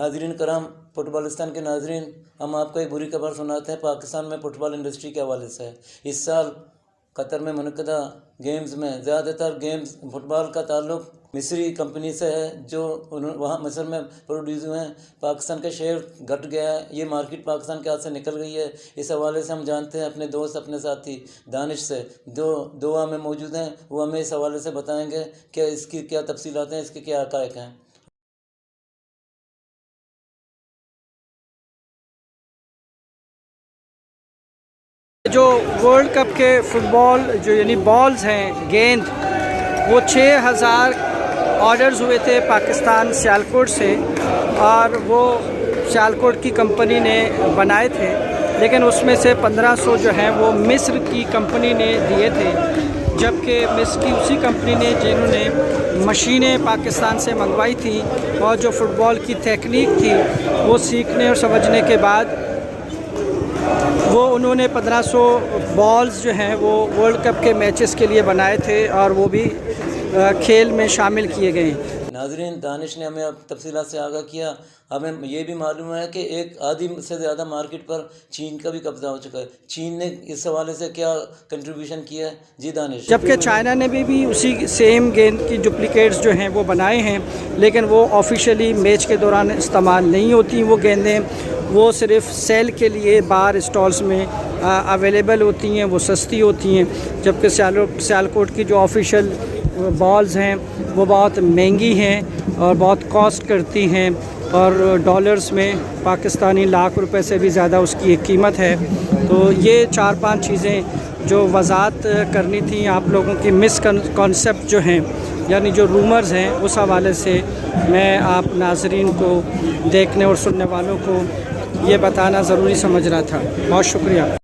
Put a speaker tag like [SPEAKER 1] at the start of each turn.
[SPEAKER 1] नाजरीन करम, फुटबॉलिस्तान के नाजरीन, हम आपको एक बुरी खबर सुनाते हैं पाकिस्तान में फुटबॉल इंडस्ट्री के हवाले से। इस साल कतर में मुनक़दा गेम्स में ज़्यादातर गेम्स फुटबॉल का ताल्लुक़ मिस्री कंपनी से है, जो वहाँ मिस्र में प्रोड्यूस हुए हैं। पाकिस्तान का शेयर घट गया है, ये मार्केट पाकिस्तान के हाथ से निकल गई है। इस हवाले से हम जानते हैं अपने दोस्त, अपने साथी दानिश से, जो दोहा में मौजूद हैं, वो हमें इस हवाले से बताएंगे कि इसकी क्या तफसीलात हैं, इसके क्या हक़ाइक़ हैं।
[SPEAKER 2] जो वर्ल्ड कप के फुटबॉल जो यानी बॉल्स हैं, गेंद, वो 6000 ऑर्डर्स हुए थे पाकिस्तान सियालकोट से, और वो सियालकोट की कंपनी ने बनाए थे, लेकिन उसमें से 1500 जो हैं वो मिस्र की कंपनी ने दिए थे, जबकि मिस्र की उसी कंपनी ने जिन्होंने मशीनें पाकिस्तान से मंगवाई थी और जो फ़ुटबॉल की टेक्निक थी वो सीखने और समझने के बाद वो उन्होंने 1500 बॉल्स जो हैं वो वर्ल्ड कप के मैचेस के लिए बनाए थे, और वो भी खेल में शामिल किए गए हैं।
[SPEAKER 1] नाज़रीन, दानिश ने हमें अब तफसीलात से आगाह किया। हमें ये भी मालूम है कि एक आधी से ज़्यादा मार्केट पर चीन का भी कब्ज़ा हो चुका है। चीन ने इस हवाले से क्या कंट्रीब्यूशन किया है? जी दानिश।
[SPEAKER 2] जबकि चाइना ने भी उसी सेम गेंद की डुप्लिकेट्स जो हैं वो बनाए हैं, लेकिन वो ऑफिशियली मैच के दौरान इस्तेमाल नहीं होती वो गेंदें, वो सिर्फ़ सेल के लिए बार स्टॉल्स में अवेलेबल होती हैं, वो सस्ती होती हैं। जबकि सियालकोट की जो ऑफिशियल बॉल्स हैं वो बहुत महंगी हैं और बहुत कॉस्ट करती हैं, और डॉलर्स में पाकिस्तानी लाख रुपए से भी ज़्यादा उसकी एक कीमत है। तो ये 4-5 चीज़ें जो वज़ाहत करनी थी आप लोगों की मिसकॉन्सेप्ट जो हैं, यानी जो रूमर्स हैं, उस हवाले से मैं आप नाज़रीन को, देखने और सुनने वालों को ये बताना ज़रूरी समझ रहा था। बहुत शुक्रिया।